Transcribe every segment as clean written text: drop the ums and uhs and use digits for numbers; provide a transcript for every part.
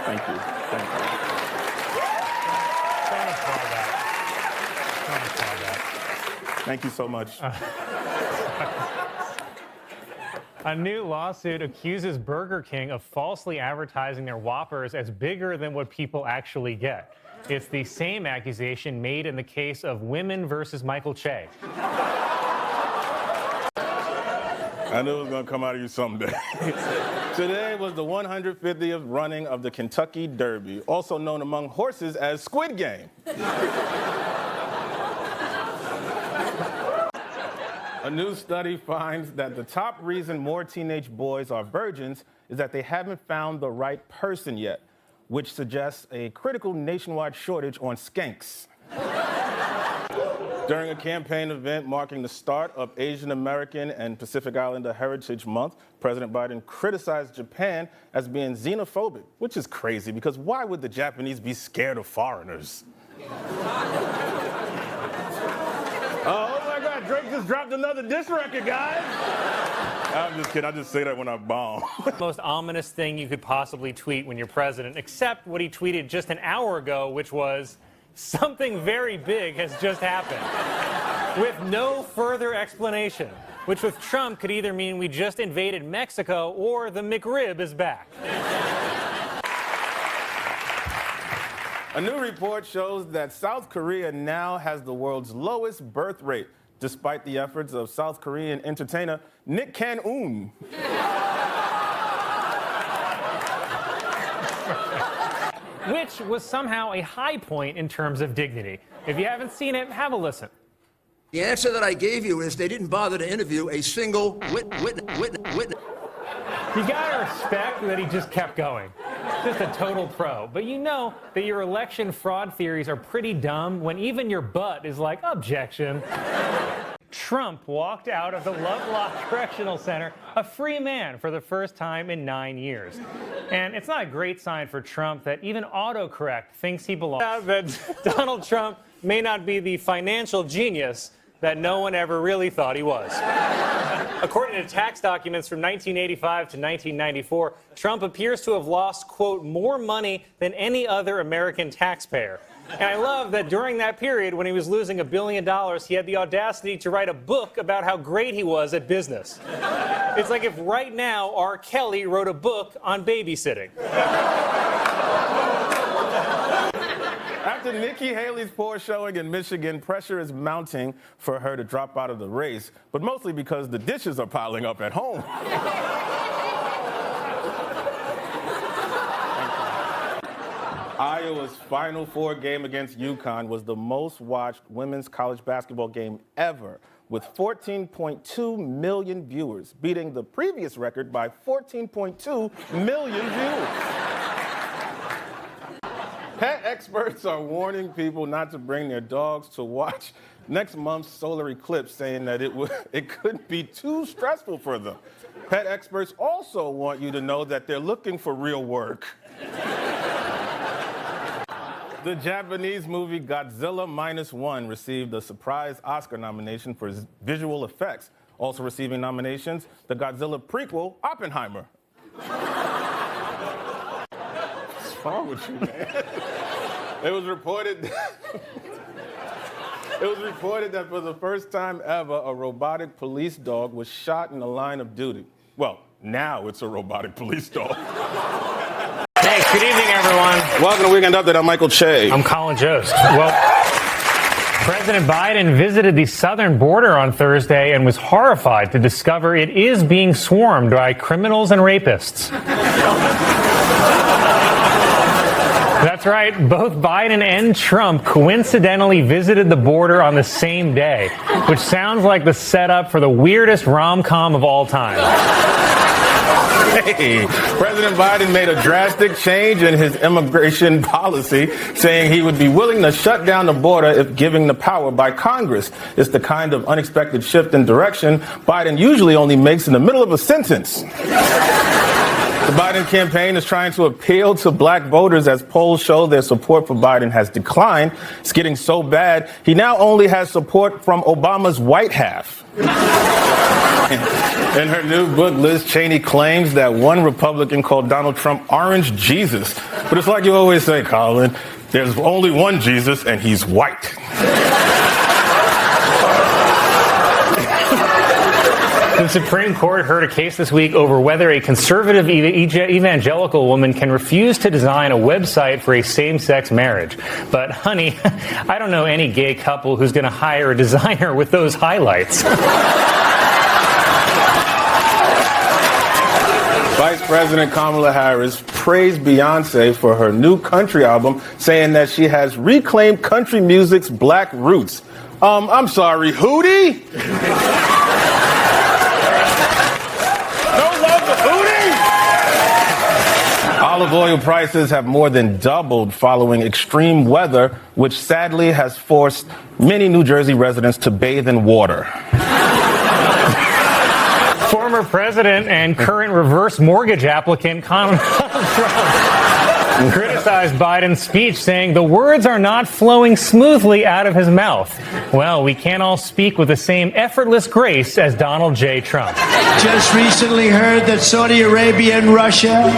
Thank you. Thank you. Thank you so much. A new lawsuit accuses Burger King of falsely advertising their Whoppers as bigger than what people actually get. It's the same accusation made in the case of Women versus Michael Che. I knew it was going to come out of you someday. Today was the 150th running of the Kentucky Derby, also known among horses as Squid Game. A new study finds that the top reason more teenage boys are virgins is that they haven't found the right person yet, which suggests a critical nationwide shortage on skanks. During a campaign event marking the start of Asian American and Pacific Islander Heritage Month, President Biden criticized Japan as being xenophobic, which is crazy because why would the Japanese be scared of foreigners? Oh my God, Drake just dropped another diss record, guys. I'm just kidding, I just say that when I bomb. Most ominous thing you could possibly tweet when you're president, except what he tweeted just an hour ago, which was, something very big has just happened, with no further explanation, which with Trump could either mean we just invaded Mexico or the McRib is back. A new report shows that South Korea now has the world's lowest birth rate, despite the efforts of South Korean entertainer Nick Cannon. Which was somehow a high point in terms of dignity. If you haven't seen it, have a listen. The answer that I gave you is they didn't bother to interview a single witness. You gotta respect that he just kept going. Just a total pro. But you know that your election fraud theories are pretty dumb when even your butt is like, objection. Trump walked out of the Lovelock Correctional Center a free man for the first time in 9 years. And it's not a great sign for Trump that even autocorrect thinks he belongs. That Donald Trump may not be the financial genius that no one ever really thought he was. According to tax documents from 1985 to 1994, Trump appears to have lost, quote, more money than any other American taxpayer. And I love that during that period, when he was losing $1 billion, he had the audacity to write a book about how great he was at business. It's like if right now R. Kelly wrote a book on babysitting. After Nikki Haley's poor showing in Michigan, pressure is mounting for her to drop out of the race, but mostly because the dishes are piling up at home. Iowa's Final Four game against UConn was the most watched women's college basketball game ever, with 14.2 million viewers, beating the previous record by 14.2 million viewers. Pet experts are warning people not to bring their dogs to watch next month's solar eclipse, saying that it could be too stressful for them. Pet experts also want you to know that they're looking for real work. The Japanese movie Godzilla Minus One received a surprise Oscar nomination for visual effects. Also receiving nominations, the Godzilla prequel, Oppenheimer. What's wrong with you, man? It was reported that for the first time ever, a robotic police dog was shot in the line of duty. Well, now it's a robotic police dog. Thanks. Good evening, everyone. Welcome to Weekend Update. I'm Michael Che. I'm Colin Jost. Well, President Biden visited the southern border on Thursday and was horrified to discover it is being swarmed by criminals and rapists. That's right. Both Biden and Trump coincidentally visited the border on the same day, which sounds like the setup for the weirdest rom-com of all time. Hey, President Biden made a drastic change in his immigration policy, saying he would be willing to shut down the border if given the power by Congress. It's the kind of unexpected shift in direction Biden usually only makes in the middle of a sentence. The Biden campaign is trying to appeal to black voters as polls show their support for Biden has declined. It's getting so bad, he now only has support from Obama's white half. In her new book, Liz Cheney claims that one Republican called Donald Trump Orange Jesus. But it's like you always say, Colin, there's only one Jesus, and he's white. The Supreme Court heard a case this week over whether a conservative evangelical woman can refuse to design a website for a same-sex marriage. But, honey, I don't know any gay couple who's going to hire a designer with those highlights. Vice President Kamala Harris praised Beyonce for her new country album, saying that she has reclaimed country music's black roots. I'm sorry, Hootie? Olive oil prices have more than doubled following extreme weather, which sadly has forced many New Jersey residents to bathe in water. Former president and current reverse mortgage applicant Donald Trump criticized Biden's speech, saying the words are not flowing smoothly out of his mouth. Well, we can't all speak with the same effortless grace as Donald J. Trump. Just recently heard that Saudi Arabia and Russia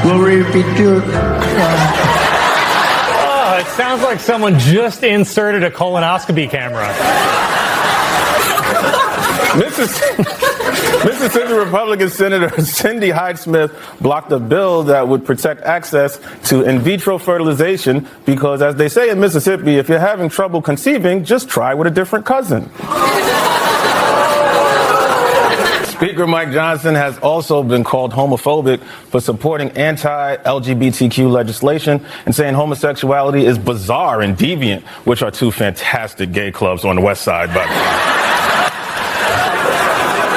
will repeat. Oh, it sounds like someone just inserted a colonoscopy camera. Mississippi Republican Senator Cindy Hyde-Smith blocked a bill that would protect access to in vitro fertilization because, as they say in Mississippi, if you're having trouble conceiving, just try with a different cousin. Speaker Mike Johnson has also been called homophobic for supporting anti-LGBTQ legislation and saying homosexuality is bizarre and deviant, which are two fantastic gay clubs on the West Side, by the way.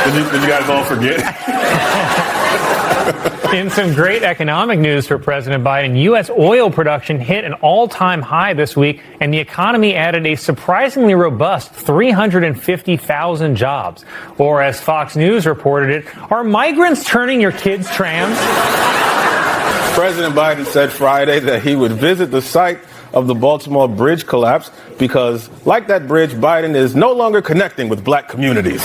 Did you guys all forget? In some great economic news for President Biden, U.S. oil production hit an all-time high this week, and the economy added a surprisingly robust 350,000 jobs. Or as Fox News reported it, are migrants turning your kids trans? President Biden said Friday that he would visit the site of the Baltimore bridge collapse because, like that bridge, Biden is no longer connecting with black communities.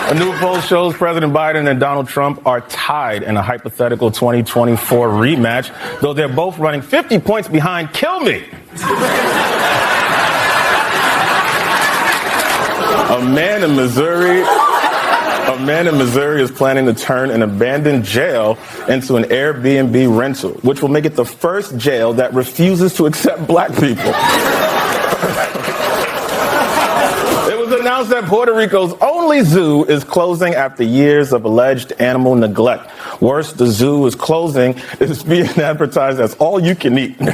A new poll shows President Biden and Donald Trump are tied in a hypothetical 2024 rematch, though they're both running 50 points behind. Kill me! A man in Missouri is planning to turn an abandoned jail into an Airbnb rental, which will make it the first jail that refuses to accept black people. Announced that Puerto Rico's only zoo is closing after years of alleged animal neglect. Worse, the zoo is closing. It's being advertised as all you can eat. I'm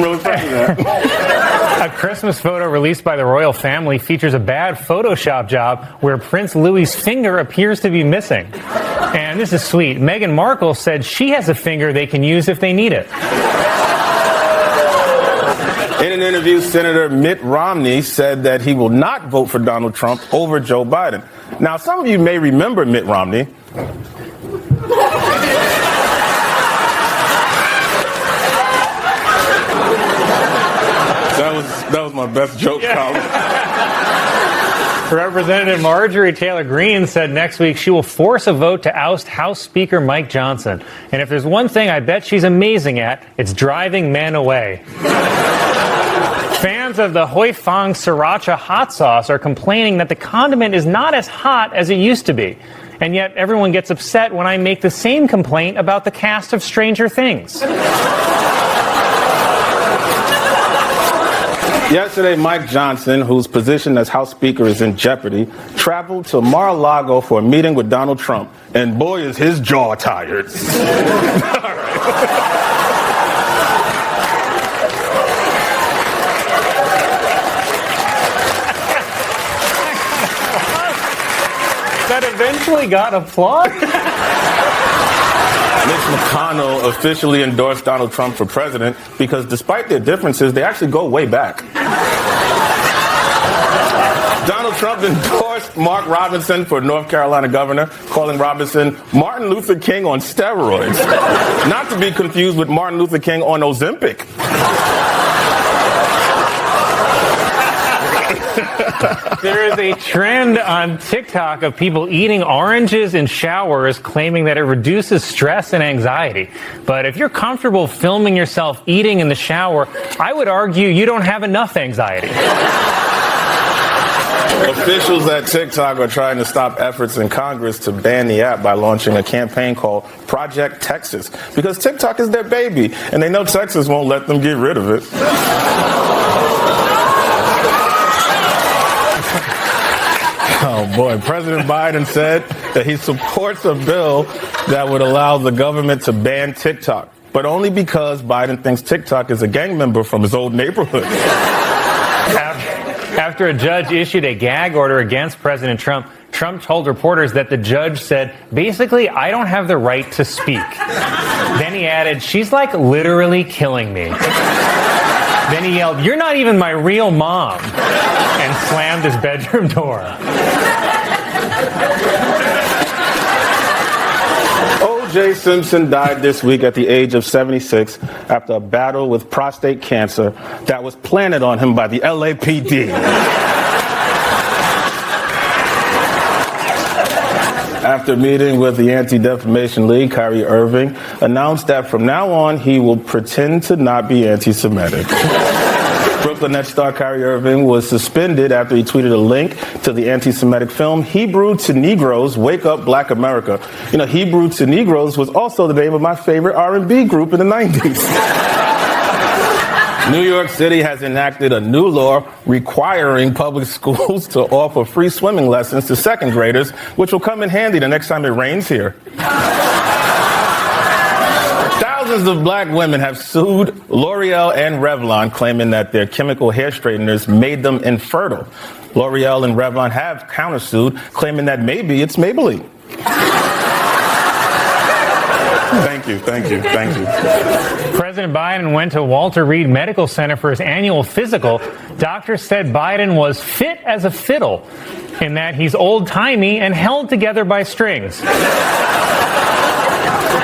really proud of that. A Christmas photo released by the royal family features a bad Photoshop job where Prince Louis's finger appears to be missing. And this is sweet. Meghan Markle said she has a finger they can use if they need it. In an interview, Senator Mitt Romney said that he will not vote for Donald Trump over Joe Biden. Now, some of you may remember Mitt Romney. That was my best joke, Colin. Representative Marjorie Taylor Greene said next week she will force a vote to oust House Speaker Mike Johnson. And if there's one thing I bet she's amazing at, it's driving men away. Fans of the Hoi Fong Sriracha hot sauce are complaining that the condiment is not as hot as it used to be. And yet everyone gets upset when I make the same complaint about the cast of Stranger Things. Yesterday, Mike Johnson, whose position as House Speaker is in jeopardy, traveled to Mar-a-Lago for a meeting with Donald Trump. And boy, is his jaw tired. That eventually got applause? Mitch McConnell officially endorsed Donald Trump for president because despite their differences, they actually go way back. Donald Trump endorsed Mark Robinson for North Carolina governor, calling Robinson Martin Luther King on steroids. Not to be confused with Martin Luther King on Ozempic. There is a trend on TikTok of people eating oranges in showers, claiming that it reduces stress and anxiety. But if you're comfortable filming yourself eating in the shower, I would argue you don't have enough anxiety. Officials at TikTok are trying to stop efforts in Congress to ban the app by launching a campaign called Project Texas, because TikTok is their baby, and they know Texas won't let them get rid of it. Oh, boy. President Biden said that he supports a bill that would allow the government to ban TikTok, but only because Biden thinks TikTok is a gang member from his old neighborhood. After a judge issued a gag order against President Trump, Trump told reporters that the judge said, basically, I don't have the right to speak. Then he added, she's like literally killing me. Then he yelled, you're not even my real mom, and slammed his bedroom door. O.J. Simpson died this week at the age of 76 after a battle with prostate cancer that was planted on him by the LAPD. After meeting with the Anti-Defamation League, Kyrie Irving announced that from now on he will pretend to not be anti-Semitic. Brooklyn Nets star Kyrie Irving was suspended after he tweeted a link to the anti-Semitic film Hebrew to Negroes, Wake Up Black America. You know, Hebrew to Negroes was also the name of my favorite R&B group in the 90s. New York City has enacted a new law requiring public schools to offer free swimming lessons to second graders, which will come in handy the next time it rains here. Thousands of black women have sued L'Oreal and Revlon, claiming that their chemical hair straighteners made them infertile. L'Oreal and Revlon have countersued, claiming that maybe it's Maybelline. Thank you. President Biden went to Walter Reed Medical Center for his annual physical. Doctors said Biden was fit as a fiddle, in that he's old-timey and held together by strings.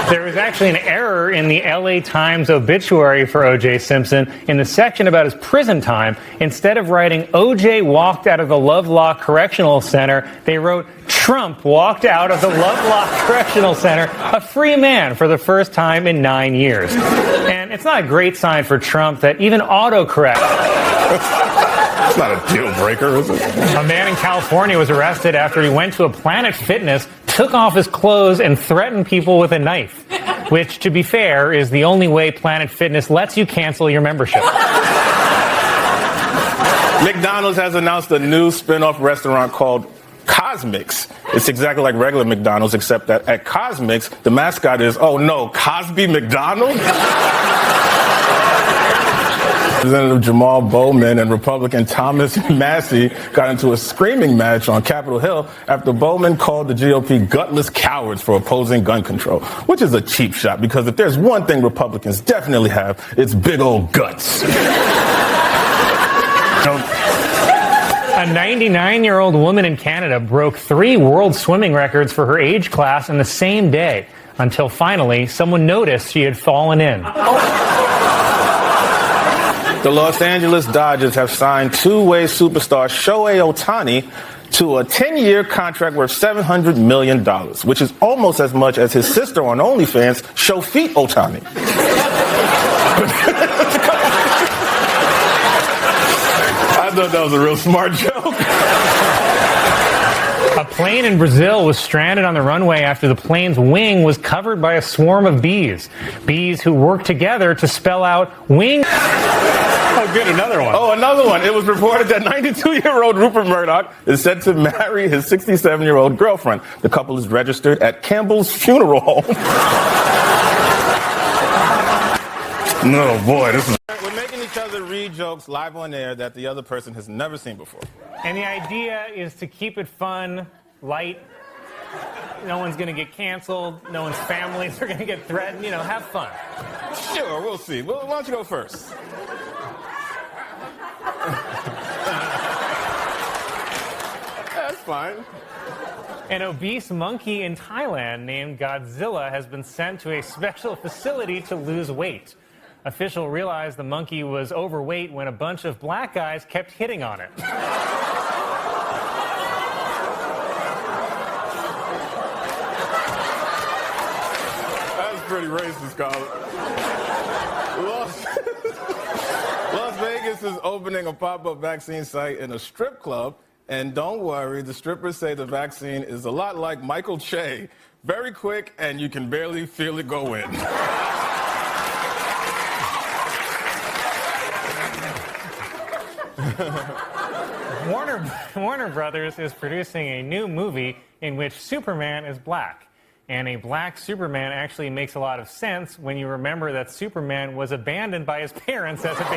There was actually an error in the LA Times obituary for O.J. Simpson. In the section about his prison time, instead of writing O.J. walked out of the Lovelock Correctional Center, they wrote Trump walked out of the Lovelock Correctional Center a free man for the first time in 9 years. And it's not a great sign for Trump that even autocorrect... It's not a deal breaker, is it? A man in California was arrested after he went to a Planet Fitness, took off his clothes, and threatened people with a knife, which, to be fair, is the only way Planet Fitness lets you cancel your membership. McDonald's has announced a new spin-off restaurant called Cosmix. It's exactly like regular McDonald's, except that at Cosmix, the mascot is, oh no, Cosby McDonald? Representative Jamal Bowman and Republican Thomas Massey got into a screaming match on Capitol Hill after Bowman called the GOP gutless cowards for opposing gun control, which is a cheap shot because if there's one thing Republicans definitely have, it's big old guts. A 99-year-old woman in Canada broke 3 world swimming records for her age class in the same day, until finally someone noticed she had fallen in. The Los Angeles Dodgers have signed two-way superstar Shohei Ohtani to a 10-year contract worth $700 million, which is almost as much as his sister on OnlyFans, Shofeet Ohtani. I thought that was a real smart joke. A plane in Brazil was stranded on the runway after the plane's wing was covered by a swarm of bees. Bees who work together to spell out wing... Oh, good, another one. Oh, another one. It was reported that 92-year-old Rupert Murdoch is set to marry his 67-year-old girlfriend. The couple is registered at Campbell's Funeral Home. No, boy, this is... We're making each other read jokes live on air that the other person has never seen before. And the idea is to keep it fun, light. No one's going to get canceled. No one's families are going to get threatened. You know, have fun. Sure, we'll see. Well, why don't you go first? fine. An obese monkey in Thailand named Godzilla has been sent to a special facility to lose weight. Officials realized the monkey was overweight when a bunch of black guys kept hitting on it. That's pretty racist, Colin. Las Vegas is opening a pop-up vaccine site in a strip club. And don't worry, the strippers say the vaccine is a lot like Michael Che. Very quick, and you can barely feel it go in. Warner Brothers is producing a new movie in which Superman is black. And a black Superman actually makes a lot of sense when you remember that Superman was abandoned by his parents as a baby.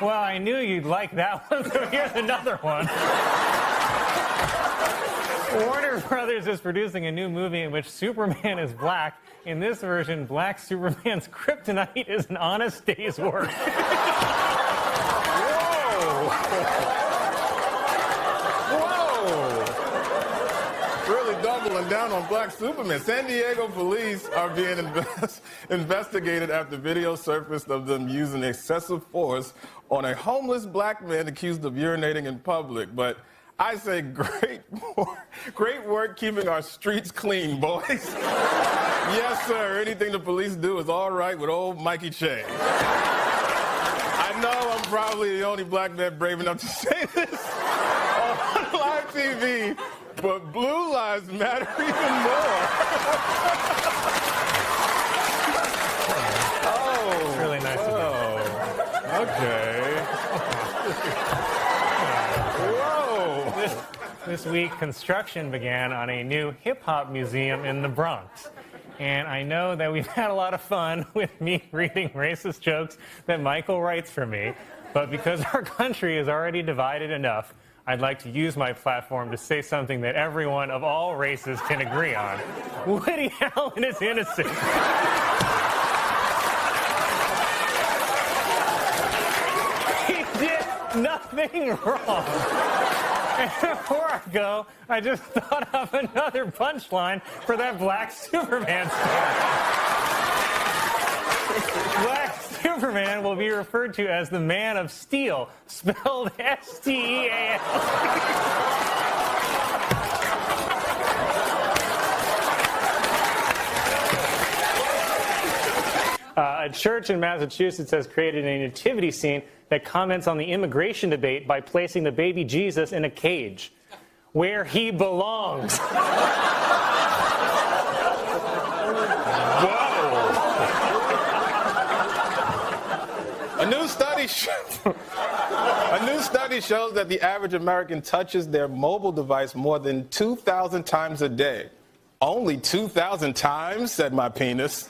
Well, I knew you'd like that one, so here's another one. Warner Brothers is producing a new movie in which Superman is black. In this version, black Superman's kryptonite is an honest day's work. Whoa! Really doubling down on black Superman. San Diego police are being investigated after video surfaced of them using excessive force on a homeless black man accused of urinating in public. But I say great work keeping our streets clean, boys. Yes, sir. Anything the police do is all right with old Mikey Che. I know I'm probably the only black man brave enough to say this on live TV, but blue lives matter even more. It's really nice to meet you. Okay. Whoa. This week, construction began on a new hip-hop museum in the Bronx. And I know that we've had a lot of fun with me reading racist jokes that Michael writes for me. But because our country is already divided enough, I'd like to use my platform to say something that everyone of all races can agree on. Woody Allen is innocent. He did nothing wrong. And before I go, I just thought of another punchline for that black Superman story. Black Superman will be referred to as the Man of Steel, spelled S-T-E-A-L. A church in Massachusetts has created a nativity scene that comments on the immigration debate by placing the baby Jesus in a cage, where he belongs. A new study shows that the average American touches their mobile device more than 2,000 times a day. Only 2,000 times, said my penis.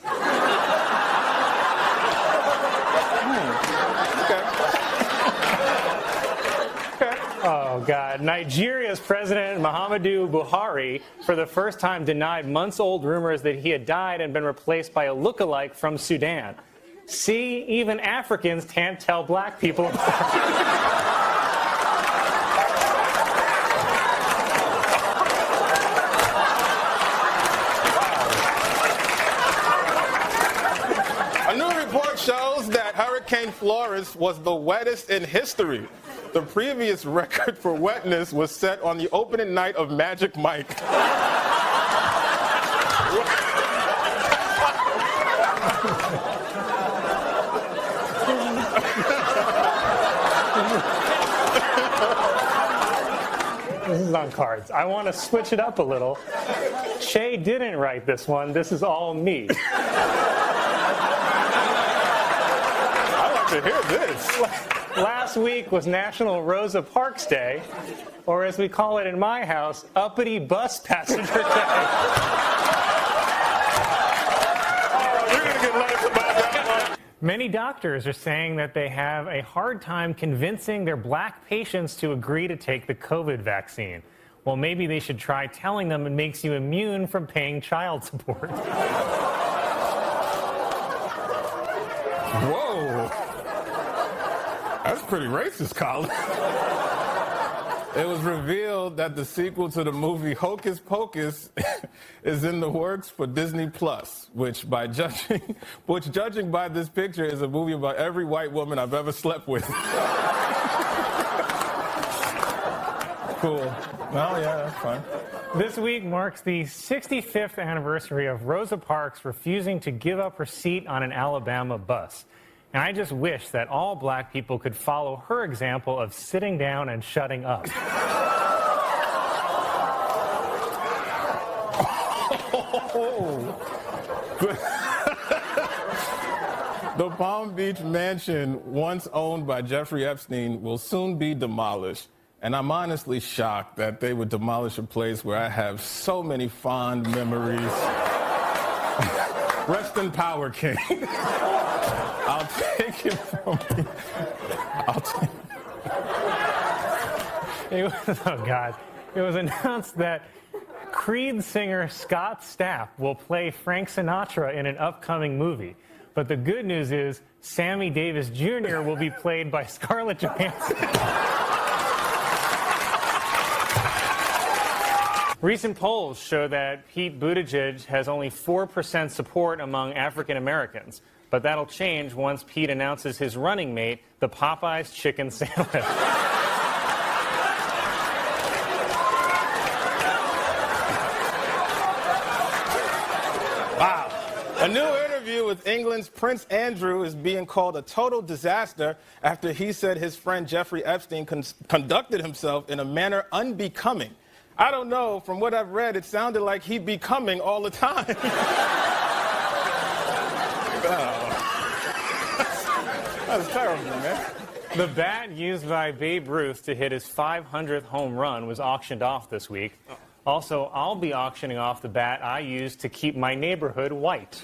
Oh, God. Nigeria's President Muhammadu Buhari, for the first time, denied months-old rumors that he had died and been replaced by a look-alike from Sudan. See, even Africans can't tell black people apart. A new report shows that Hurricane Florence was the wettest in history. The previous record for wetness was set on the opening night of Magic Mike. This is on cards. I want to switch it up a little. Che didn't write this one. This is all me. I'd like to hear this. Last week was National Rosa Parks Day, or as we call it in my house, Uppity Bus Passenger Day. You're gonna get letters about that one. Many doctors are saying that they have a hard time convincing their black patients to agree to take the COVID vaccine. Well, maybe they should try telling them it makes you immune from paying child support. Whoa. That's pretty racist, Colin. It was revealed that the sequel to the movie Hocus Pocus is in the works for Disney Plus, which judging by this picture is a movie about every white woman I've ever slept with. Cool. Well, yeah, that's fine. This week marks the 65th anniversary of Rosa Parks refusing to give up her seat on an Alabama bus. And I just wish that all black people could follow her example of sitting down and shutting up. The Palm Beach mansion, once owned by Jeffrey Epstein, will soon be demolished. And I'm honestly shocked that they would demolish a place where I have so many fond memories. Rest in power, King. I'll take it from you. Oh, God. It was announced that Creed singer Scott Stapp will play Frank Sinatra in an upcoming movie. But the good news is Sammy Davis Jr. will be played by Scarlett Johansson. Recent polls show that Pete Buttigieg has only 4% support among African Americans. But that'll change once Pete announces his running mate, the Popeyes chicken sandwich. Wow. A new interview with England's Prince Andrew is being called a total disaster after he said his friend Jeffrey Epstein conducted himself in a manner unbecoming. I don't know. From what I've read, it sounded like he'd be coming all the time. That's terrible, man. The bat used by Babe Ruth to hit his 500th home run was auctioned off this week. Also, I'll be auctioning off the bat I used to keep my neighborhood white.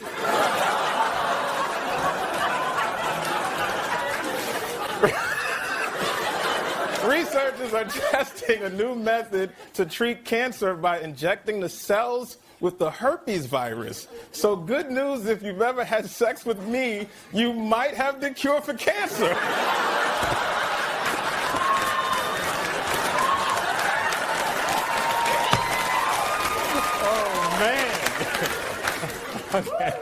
Researchers are testing a new method to treat cancer by injecting the cells with the herpes virus. So good news, if you've ever had sex with me, you might have the cure for cancer. Oh, man. Okay,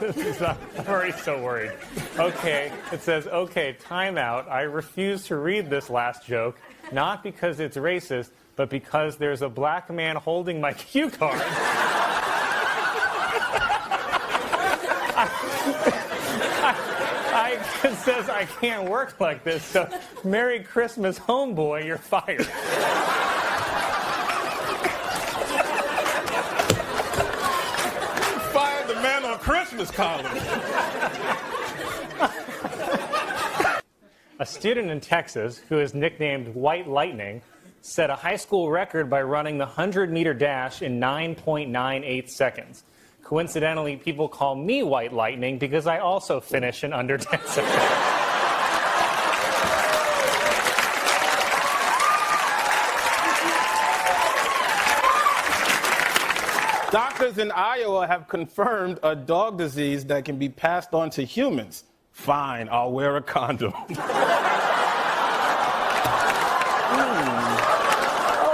I'm already so worried. Okay, it says, okay, timeout. I refuse to read this last joke, not because it's racist, but because there's a black man holding my cue card. It says I can't work like this, so Merry Christmas, homeboy, you're fired. Fired the man on Christmas, Colin. A student in Texas, who is nicknamed White Lightning, set a high school record by running the 100-meter dash in 9.98 seconds. Coincidentally, people call me White Lightning because I also finish in under 10 seconds. Doctors in Iowa have confirmed a dog disease that can be passed on to humans. Fine, I'll wear a condom. Oh,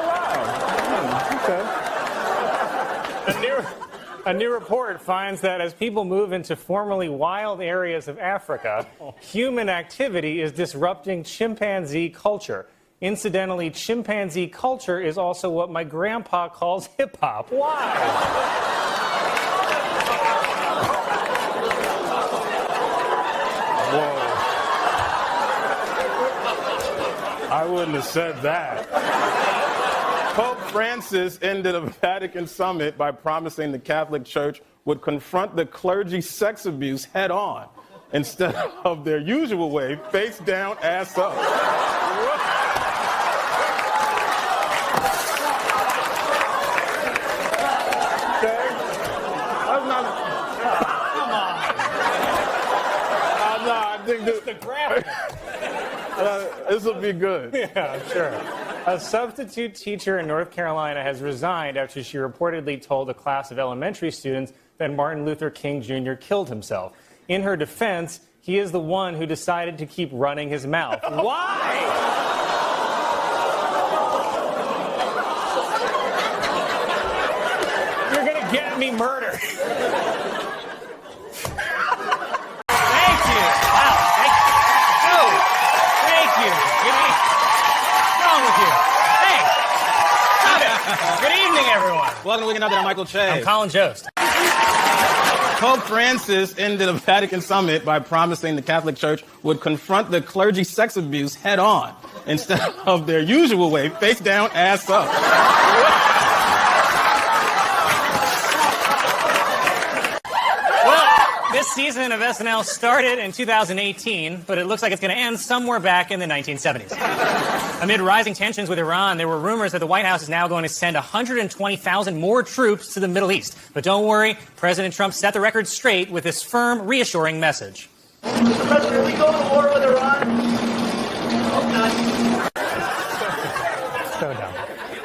wow. Okay. A new report finds that as people move into formerly wild areas of Africa, human activity is disrupting chimpanzee culture. Incidentally, chimpanzee culture is also what my grandpa calls hip-hop. Why? Whoa. I wouldn't have said that. Pope Francis ended a Vatican summit by promising the Catholic Church would confront the clergy sex abuse head on instead of their usual way, face down, ass up. Okay? That's not. Come on. No, I think this will be good. Yeah, sure. A substitute teacher in North Carolina has resigned after she reportedly told a class of elementary students that Martin Luther King Jr. killed himself. In her defense, he is the one who decided to keep running his mouth. Why? You're gonna get me murdered. Thank you. Wow. Thank you. What's wrong with you? Hey. Stop it. Good evening, everyone. Welcome to Week Another. I'm Michael Che. I'm Colin Jost. Pope Francis ended a Vatican summit by promising the Catholic Church would confront the clergy sex abuse head on instead of their usual way, face down, ass up. This season of SNL started in 2018, but it looks like it's going to end somewhere back in the 1970s. Amid rising tensions with Iran, there were rumors that the White House is now going to send 120,000 more troops to the Middle East. But don't worry, President Trump set the record straight with this firm, reassuring message. Mr. President, are we going to war with Iran? So dumb.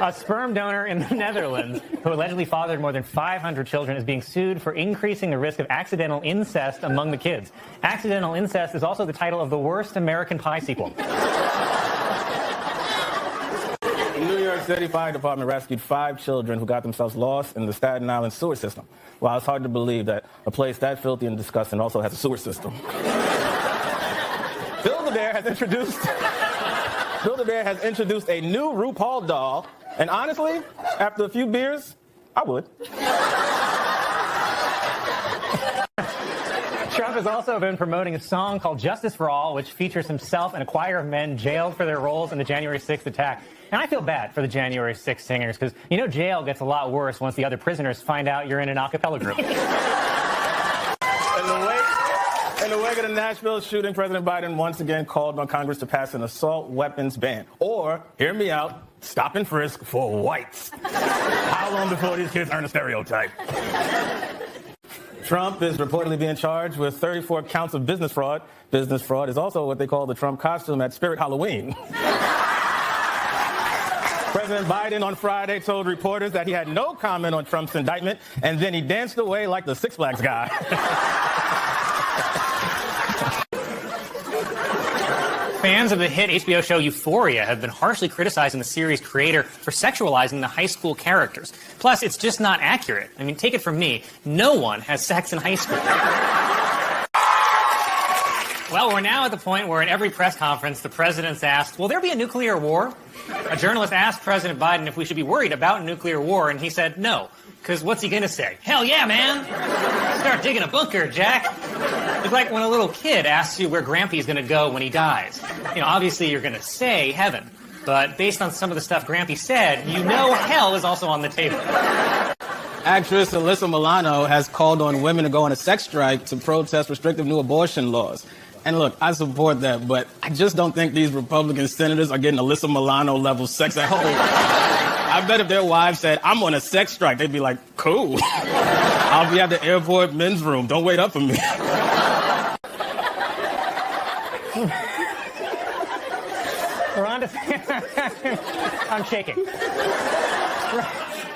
A sperm donor in the Netherlands who allegedly fathered more than 500 children is being sued for increasing the risk of accidental incest among the kids. Accidental incest is also the title of the worst American Pie sequel. The New York City Fire Department rescued 5 children who got themselves lost in the Staten Island sewer system. Wow, it's hard to believe that a place that filthy and disgusting also has a sewer system. Build-A-Bear has introduced a new RuPaul doll, and honestly, after a few beers, I would. Trump has also been promoting a song called Justice for All, which features himself and a choir of men jailed for their roles in the January 6th attack. And I feel bad for the January 6th singers, because you know jail gets a lot worse once the other prisoners find out you're in an a cappella group. In the wake of the Nashville shooting, President Biden once again called on Congress to pass an assault weapons ban. Or, hear me out, stop and frisk for whites. How long before these kids earn a stereotype? Trump is reportedly being charged with 34 counts of business fraud. Business fraud is also what they call the Trump costume at Spirit Halloween. President Biden on Friday told reporters that he had no comment on Trump's indictment, and then he danced away like the Six Flags guy. Fans of the hit HBO show Euphoria have been harshly criticizing the series' creator for sexualizing the high school characters. Plus, it's just not accurate. I mean, take it from me, no one has sex in high school. Well, we're now at the point where in every press conference, the president's asked, will there be a nuclear war? A journalist asked President Biden if we should be worried about nuclear war, and he said no. Because what's he going to say? Hell yeah, man! Start digging a bunker, Jack. It's like when a little kid asks you where Grampy's going to go when he dies. You know, obviously you're going to say heaven. But based on some of the stuff Grampy said, you know hell is also on the table. Actress Alyssa Milano has called on women to go on a sex strike to protest restrictive new abortion laws. And look, I support that, but I just don't think these Republican senators are getting Alyssa Milano-level sex at home. I bet if their wives said, I'm on a sex strike, they'd be like, cool. I'll be at the airport men's room. Don't wait up for me. I'm shaking.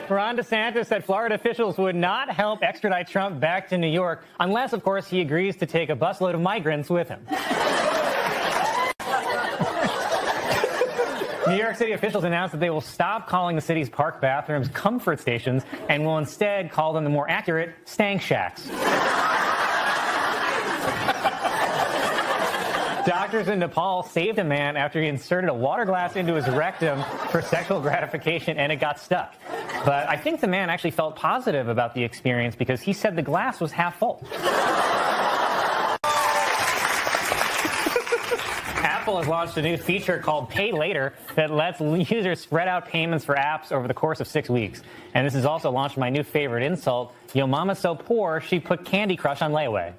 Ron DeSantis said Florida officials would not help extradite Trump back to New York unless, of course, he agrees to take a busload of migrants with him. New York City officials announced that they will stop calling the city's park bathrooms comfort stations and will instead call them the more accurate stank shacks. Doctors in Nepal saved a man after he inserted a water glass into his rectum for sexual gratification and it got stuck. But I think the man actually felt positive about the experience because he said the glass was half full. Apple has launched a new feature called Pay Later that lets users spread out payments for apps over the course of 6 weeks. And this has also launched my new favorite insult, Yo Mama's so poor, she put Candy Crush on layaway.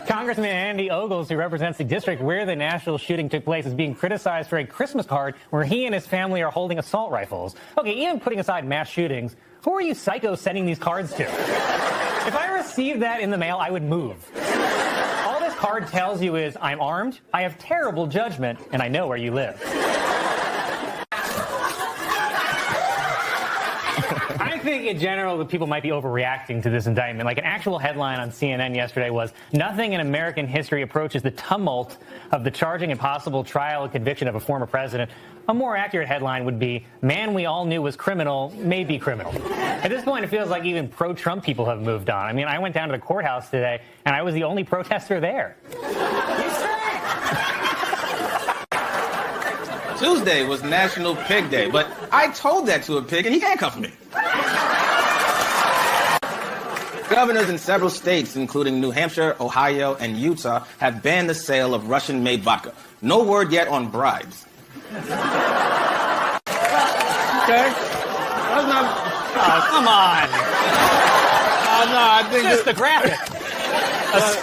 Congressman Andy Ogles, who represents the district where the Nashville shooting took place, is being criticized for a Christmas card where he and his family are holding assault rifles. Okay, even putting aside mass shootings, who are you psychos sending these cards to? If I received that in the mail, I would move. All this card tells you is, I'm armed, I have terrible judgment, and I know where you live. I think in general that people might be overreacting to this indictment. Like, an actual headline on CNN yesterday was, "Nothing in American history approaches the tumult of the charging and possible trial and conviction of a former president." A more accurate headline would be, "Man we all knew was criminal may be criminal." At this point, it feels like even pro-Trump people have moved on. I mean, I went down to the courthouse today, and I was the only protester there. Tuesday was National Pig Day, but I told that to a pig and he handcuffed me. Governors in several states, including New Hampshire, Ohio, and Utah, have banned the sale of Russian-made vodka. No word yet on bribes. Okay. That's not. Oh, come on. No, I think Just the graphic.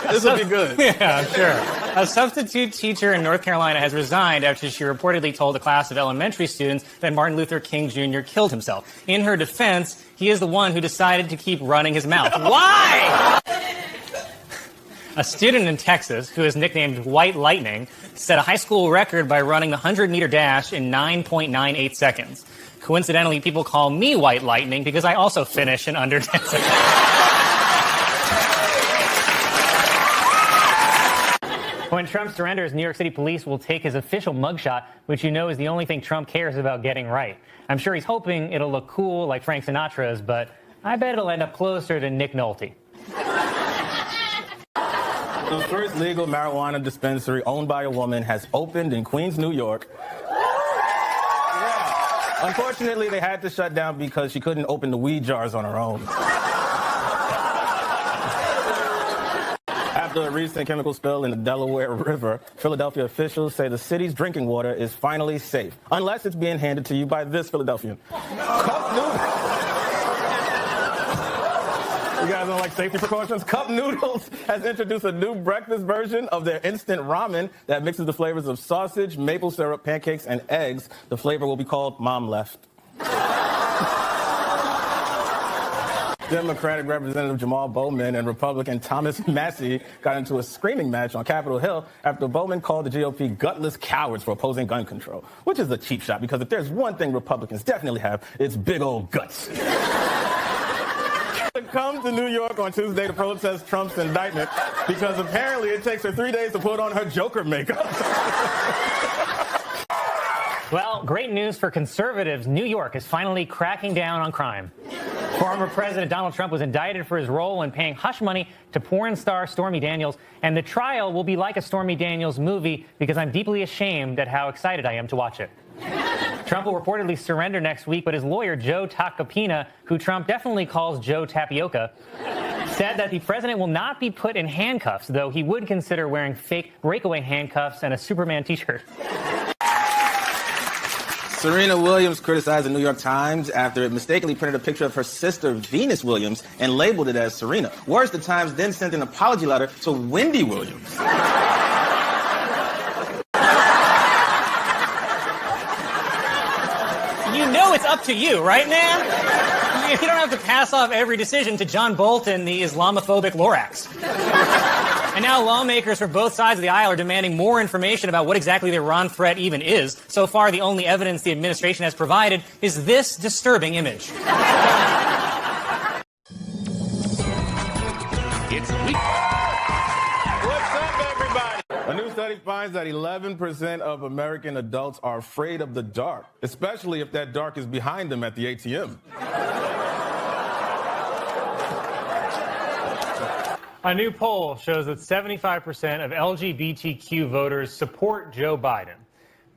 this will be good. Yeah, sure. A substitute teacher in North Carolina has resigned after she reportedly told a class of elementary students that Martin Luther King Jr. killed himself. In her defense, he is the one who decided to keep running his mouth. Why? A student in Texas, who is nicknamed White Lightning, set a high school record by running the 100-meter dash in 9.98 seconds. Coincidentally, people call me White Lightning because I also finish in under 10 seconds. When Trump surrenders, New York City police will take his official mugshot, which you know is the only thing Trump cares about getting right. I'm sure he's hoping it'll look cool like Frank Sinatra's, but I bet it'll end up closer to Nick Nolte. The first legal marijuana dispensary owned by a woman has opened in Queens, New York. Yeah. Unfortunately, they had to shut down because she couldn't open the weed jars on her own. After a recent chemical spill in the Delaware River, Philadelphia officials say the city's drinking water is finally safe, unless it's being handed to you by this Philadelphian. Cup noodles. You guys don't like safety precautions? Cup Noodles has introduced a new breakfast version of their instant ramen that mixes the flavors of sausage, maple syrup, pancakes, and eggs. The flavor will be called Mom Left. Democratic Representative Jamal Bowman and Republican Thomas Massie got into a screaming match on Capitol Hill after Bowman called the GOP gutless cowards for opposing gun control, which is a cheap shot because if there's one thing Republicans definitely have, it's big old guts. Come to New York on Tuesday to protest Trump's indictment because apparently it takes her 3 days to put on her Joker makeup. Well, great news for conservatives. New York is finally cracking down on crime. Former President Donald Trump was indicted for his role in paying hush money to porn star Stormy Daniels, and the trial will be like a Stormy Daniels movie because I'm deeply ashamed at how excited I am to watch it. Trump will reportedly surrender next week, but his lawyer, Joe Tacopina, who Trump definitely calls Joe Tapioca, said that the president will not be put in handcuffs, though he would consider wearing fake breakaway handcuffs and a Superman t-shirt. Serena Williams criticized the New York Times after it mistakenly printed a picture of her sister, Venus Williams, and labeled it as Serena. Worse, the Times then sent an apology letter to Wendy Williams. You know it's up to you, right, man? You don't have to pass off every decision to John Bolton, the Islamophobic Lorax. And now lawmakers from both sides of the aisle are demanding more information about what exactly the Iran threat even is. So far, the only evidence the administration has provided is this disturbing image. It's week. What's up, everybody? A new study finds that 11% of American adults are afraid of the dark, especially if that dark is behind them at the ATM. A new poll shows that 75% of LGBTQ voters support Joe Biden,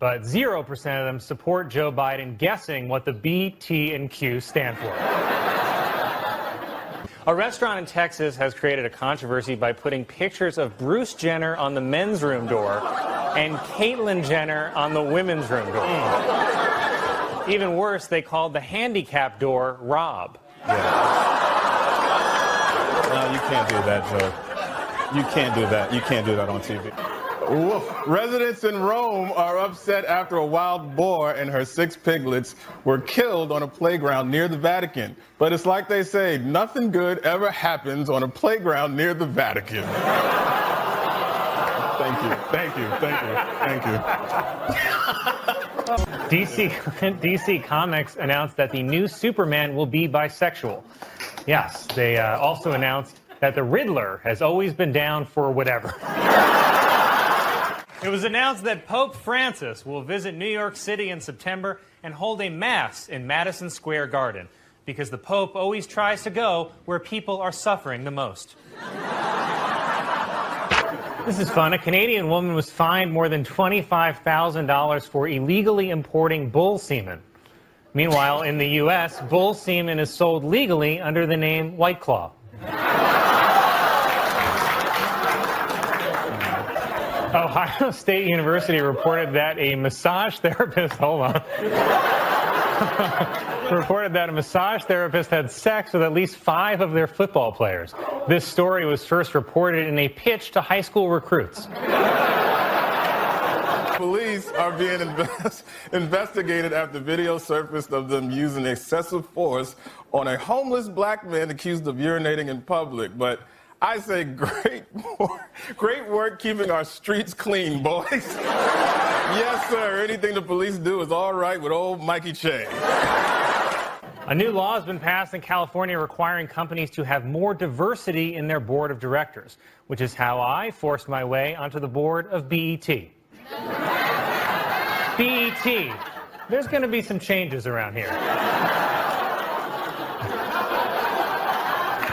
but 0% of them support Joe Biden guessing what the B, T, and Q stand for. A restaurant in Texas has created a controversy by putting pictures of Bruce Jenner on the men's room door and Caitlyn Jenner on the women's room door. Even worse, they called the handicap door Rob. No, you can't do that, Joe. You can't do that. You can't do that on TV. Woof. Residents in Rome are upset after a wild boar and her 6 piglets were killed on a playground near the Vatican. But it's like they say, nothing good ever happens on a playground near the Vatican. Thank you, thank you, thank you, thank you. DC Comics announced that the new Superman will be bisexual. Yes, they also announced that the Riddler has always been down for whatever. It was announced that Pope Francis will visit New York City in September and hold a mass in Madison Square Garden, because the Pope always tries to go where people are suffering the most. This is fun. A Canadian woman was fined more than $25,000 for illegally importing bull semen. Meanwhile, in the U.S., bull semen is sold legally under the name White Claw. Ohio State University reported that a massage therapist, reported that a massage therapist had sex with at least 5 of their football players. This story was first reported in a pitch to high school recruits. Police are being investigated after video surfaced of them using excessive force on a homeless black man accused of urinating in public. But I say great work keeping our streets clean, boys. Yes, sir. Anything the police do is all right with old Mikey Che. A new law has been passed in California requiring companies to have more diversity in their board of directors, which is how I forced my way onto the board of BET. BET. There's going to be some changes around here.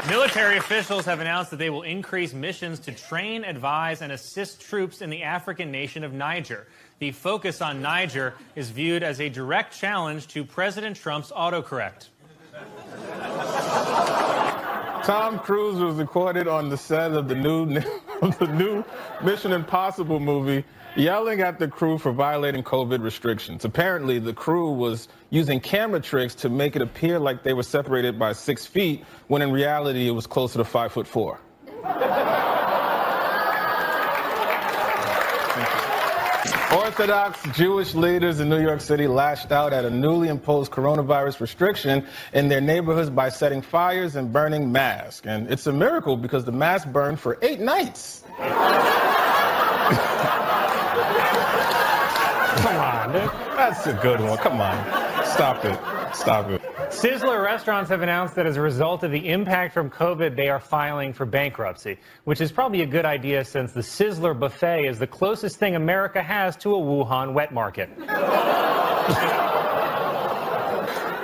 Military officials have announced that they will increase missions to train, advise, and assist troops in the African nation of Niger. The focus on Niger is viewed as a direct challenge to President Trump's autocorrect. Tom Cruise was recorded on the set of the new Mission Impossible movie yelling at the crew for violating COVID restrictions. Apparently, the crew was using camera tricks to make it appear like they were separated by 6 feet, when in reality it was closer to 5'4". Orthodox Jewish leaders in New York City lashed out at a newly imposed coronavirus restriction in their neighborhoods by setting fires and burning masks. And it's a miracle because the masks burned for 8 nights. Come on, dude. That's a good one. Come on. Stop it. Stop it. Sizzler restaurants have announced that as a result of the impact from COVID, they are filing for bankruptcy, which is probably a good idea since the Sizzler buffet is the closest thing America has to a Wuhan wet market.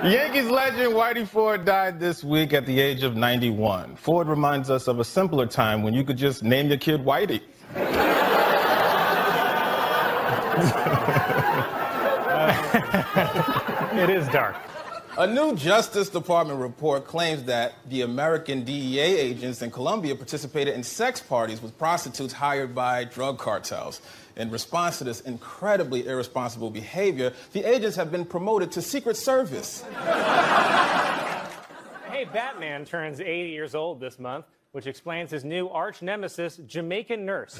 Yankees legend Whitey Ford died this week at the age of 91. Ford reminds us of a simpler time when you could just name your kid Whitey. It is dark. A new Justice Department report claims that the American DEA agents in Colombia participated in sex parties with prostitutes hired by drug cartels. In response to this incredibly irresponsible behavior, the agents have been promoted to Secret Service. Hey, Batman turns 80 years old this month, which explains his new arch nemesis, Jamaican Nurse.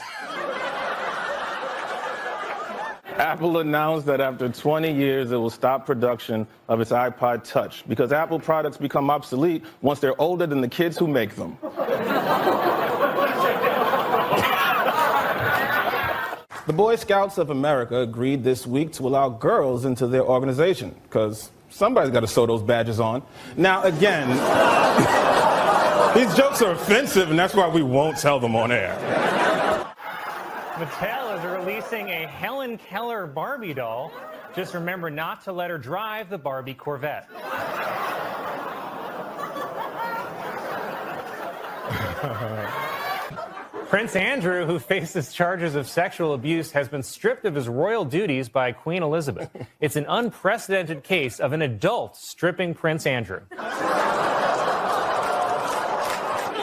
Apple announced that after 20 years, it will stop production of its iPod Touch because Apple products become obsolete once they're older than the kids who make them. The Boy Scouts of America agreed this week to allow girls into their organization because somebody's got to sew those badges on. Now, again, these jokes are offensive, and that's why we won't tell them on air. Mattel is releasing a Helen Keller Barbie doll. Just remember not to let her drive the Barbie Corvette. Prince Andrew, who faces charges of sexual abuse, has been stripped of his royal duties by Queen Elizabeth. It's an unprecedented case of an adult stripping Prince Andrew.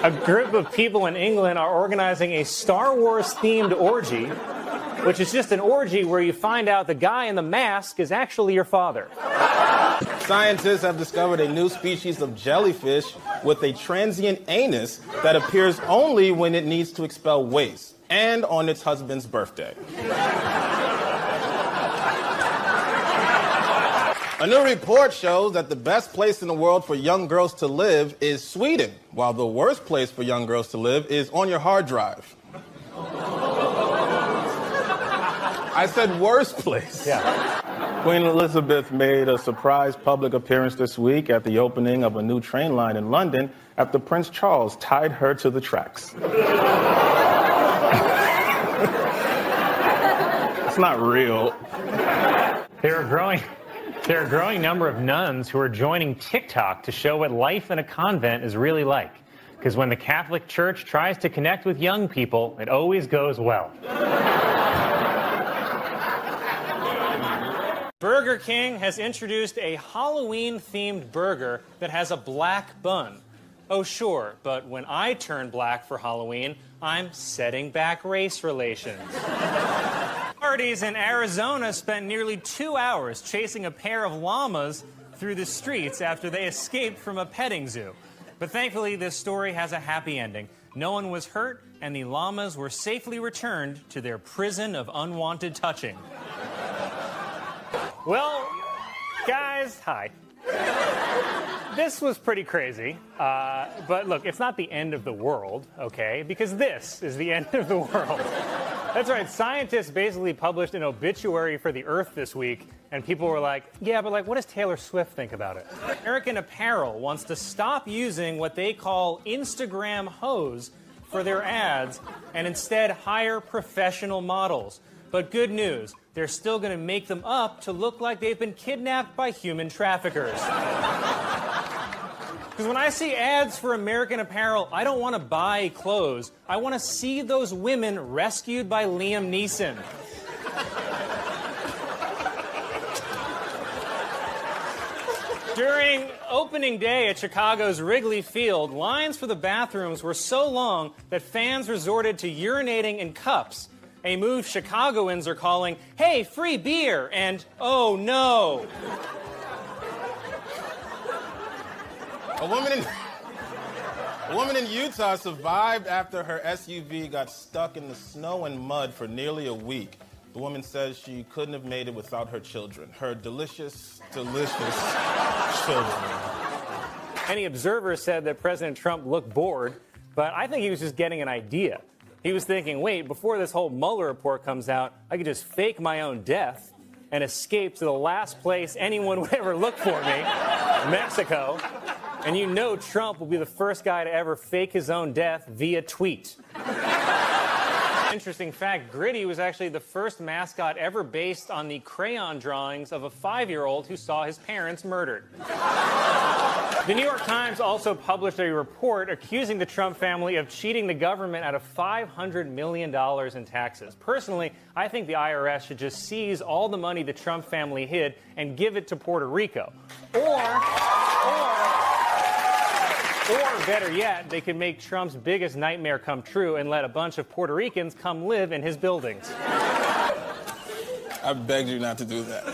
A group of people in England are organizing a Star Wars-themed orgy, which is just an orgy where you find out the guy in the mask is actually your father. Scientists have discovered a new species of jellyfish with a transient anus that appears only when it needs to expel waste and on its husband's birthday. A new report shows that the best place in the world for young girls to live is Sweden, while the worst place for young girls to live is on your hard drive. I said worst place. Yeah. Queen Elizabeth made a surprise public appearance this week at the opening of a new train line in London after Prince Charles tied her to the tracks. It's not real. There are a growing number of nuns who are joining TikTok to show what life in a convent is really like. Because when the Catholic Church tries to connect with young people, it always goes well. Burger King has introduced a Halloween-themed burger that has a black bun. Oh, sure, but when I turn black for Halloween, I'm setting back race relations. Authorities in Arizona spent nearly 2 hours chasing a pair of llamas through the streets after they escaped from a petting zoo. But thankfully, this story has a happy ending. No one was hurt, and the llamas were safely returned to their prison of unwanted touching. Well, guys, hi. This was pretty crazy, but look, it's not the end of the world, okay? Because this is the end of the world. That's right, scientists basically published an obituary for the Earth this week, and people were like, yeah, but like, what does Taylor Swift think about it? American Apparel wants to stop using what they call Instagram hoes for their ads, and instead hire professional models. But good news, they're still going to make them up to look like they've been kidnapped by human traffickers. Because when I see ads for American Apparel, I don't want to buy clothes. I want to see those women rescued by Liam Neeson. During opening day at Chicago's Wrigley Field, lines for the bathrooms were so long that fans resorted to urinating in cups. A move Chicagoans are calling, hey, free beer, and oh no. A woman in Utah survived after her SUV got stuck in the snow and mud for nearly a week. The woman says she couldn't have made it without her children, her delicious, delicious children. Many observers said that President Trump looked bored, but I think he was just getting an idea. He was thinking, wait, before this whole Mueller report comes out, I could just fake my own death and escape to the last place anyone would ever look for me, Mexico. And you know Trump will be the first guy to ever fake his own death via tweet. Interesting fact, Gritty was actually the first mascot ever based on the crayon drawings of a 5-year-old who saw his parents murdered. The New York Times also published a report accusing the Trump family of cheating the government out of $500 million in taxes. Personally, I think the IRS should just seize all the money the Trump family hid and give it to Puerto Rico. Or better yet, they could make Trump's biggest nightmare come true and let a bunch of Puerto Ricans come live in his buildings. I begged you not to do that.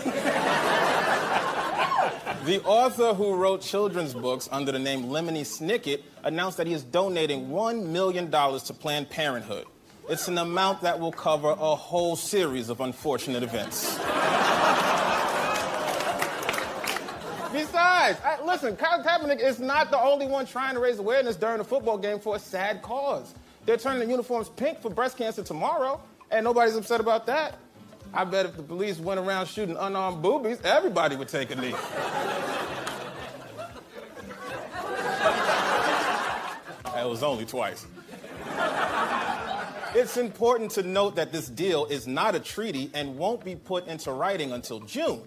The author who wrote children's books under the name Lemony Snicket announced that he is donating $1 million to Planned Parenthood. It's an amount that will cover a whole series of unfortunate events. Besides, listen, Colin Kaepernick is not the only one trying to raise awareness during a football game for a sad cause. They're turning the uniforms pink for breast cancer tomorrow, and nobody's upset about that. I bet if the police went around shooting unarmed boobies, everybody would take a knee. It was only twice. It's important to note that this deal is not a treaty and won't be put into writing until June.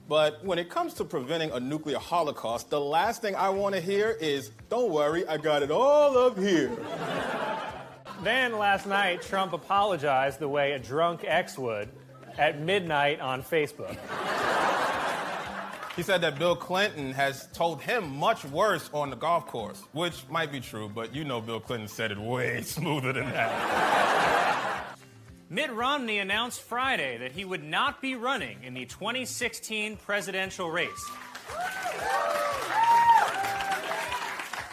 But when it comes to preventing a nuclear holocaust, the last thing I want to hear is, don't worry, I got it all up here. Then last night, Trump apologized the way a drunk ex would at midnight on Facebook. He said that Bill Clinton has told him much worse on the golf course, which might be true, but you know Bill Clinton said it way smoother than that. Mitt Romney announced Friday that he would not be running in the 2016 presidential race.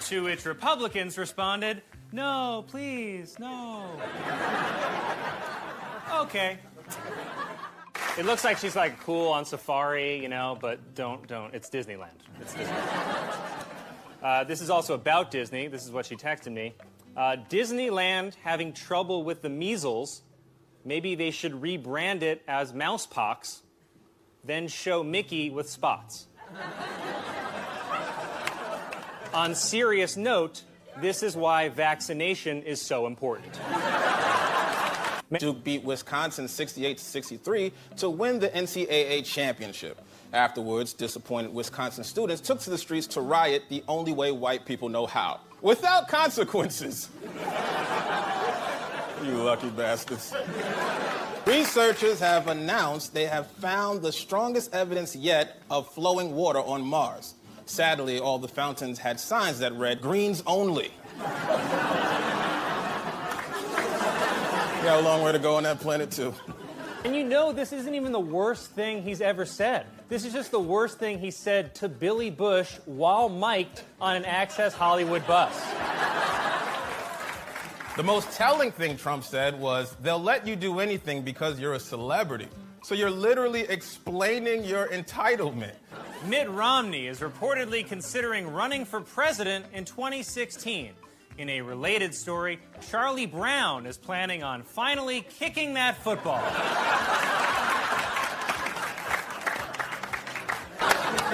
To which Republicans responded, no, please, no. Okay. It looks like she's like cool on safari, you know, but don't. It's Disneyland. It's Disneyland. This is also about Disney. This is what she texted me. Disneyland having trouble with the measles. Maybe they should rebrand it as Mousepox. then show Mickey with spots. On serious note, this is why vaccination is so important. Duke beat Wisconsin 68-63 to win the NCAA championship. Afterwards, disappointed Wisconsin students took to the streets to riot the only way white people know how, without consequences. You lucky bastards. Researchers have announced they have found the strongest evidence yet of flowing water on Mars. Sadly, all the fountains had signs that read, "Greens only." Got a long way to go on that planet, too. And you know this isn't even the worst thing he's ever said. This is just the worst thing he said to Billy Bush while mic'd on an Access Hollywood bus. The most telling thing Trump said was, they'll let you do anything because you're a celebrity. So you're literally explaining your entitlement. Mitt Romney is reportedly considering running for president in 2016. In a related story, Charlie Brown is planning on finally kicking that football.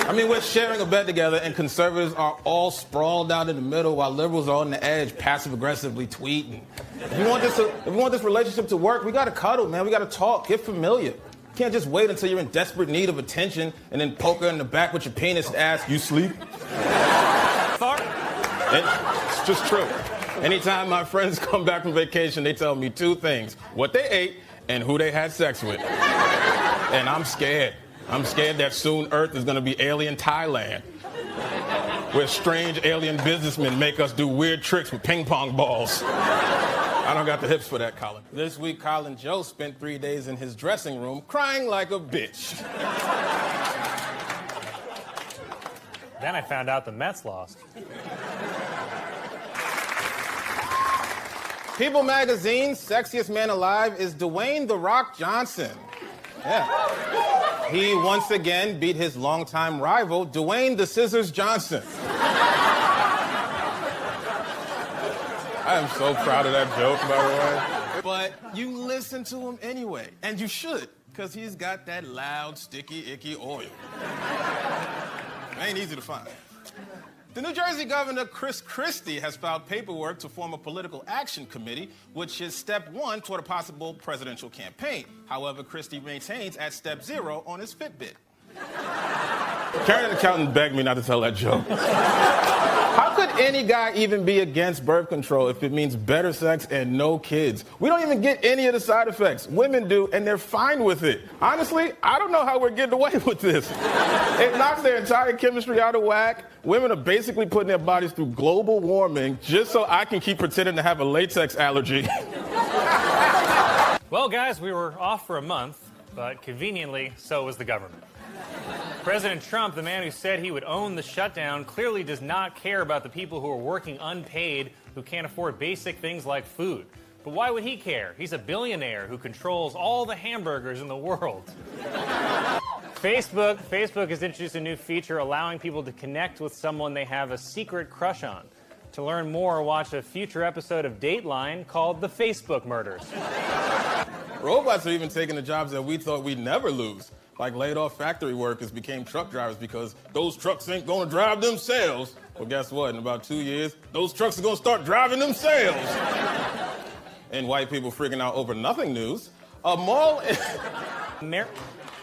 I mean, we're sharing a bed together, and conservatives are all sprawled out in the middle while liberals are on the edge, passive-aggressively tweeting. If we want this relationship to work, we got to cuddle, man. We got to talk, get familiar. You can't just wait until you're in desperate need of attention and then poke her in the back with your penis and ask, "You sleep?" It's just true. Anytime my friends come back from vacation, they tell me two things: what they ate and who they had sex with. And I'm scared. I'm scared that soon Earth is going to be alien Thailand, where strange alien businessmen make us do weird tricks with ping pong balls. I don't got the hips for that, Colin. This week, Colin Joe spent 3 days in his dressing room crying like a bitch. Then I found out the Mets lost. People Magazine's sexiest man alive is Dwayne "The Rock" Johnson. Yeah. He once again beat his longtime rival, Dwayne "The Scissors" Johnson. I am so proud of that joke, by the way. But you listen to him anyway, and you should, because he's got that loud, sticky, icky oil. It ain't easy to find. The New Jersey governor, Chris Christie, has filed paperwork to form a political action committee, which is step one toward a possible presidential campaign. However, Christie maintains at step 0 on his Fitbit. Karen, an accountant, begged me not to tell that joke. How could any guy even be against birth control if it means better sex and no kids? We don't even get any of the side effects. Women do, and they're fine with it. Honestly, I don't know how we're getting away with this. It knocks their entire chemistry out of whack. Women are basically putting their bodies through global warming just so I can keep pretending to have a latex allergy. Well, guys, we were off for a month, but conveniently, so was the government. President Trump, the man who said he would own the shutdown, clearly does not care about the people who are working unpaid, who can't afford basic things like food. But why would he care? He's a billionaire who controls all the hamburgers in the world. Facebook has introduced a new feature allowing people to connect with someone they have a secret crush on. To learn more, watch a future episode of Dateline called The Facebook Murders. Robots are even taking the jobs that we thought we'd never lose. Like laid-off factory workers became truck drivers because those trucks ain't gonna drive themselves. Well, guess what? In about 2 years, those trucks are gonna start driving themselves. And white people freaking out over nothing news. A mall...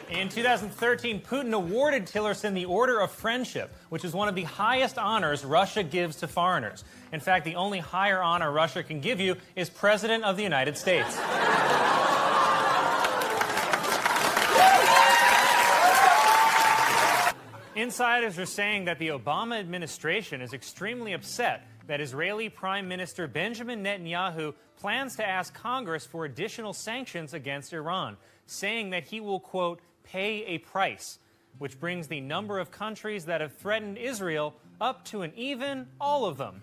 In 2013, Putin awarded Tillerson the Order of Friendship, which is one of the highest honors Russia gives to foreigners. In fact, the only higher honor Russia can give you is President of the United States. Insiders are saying that the Obama administration is extremely upset that Israeli Prime Minister Benjamin Netanyahu plans to ask Congress for additional sanctions against Iran, saying that he will, quote, pay a price, which brings the number of countries that have threatened Israel up to an even all of them.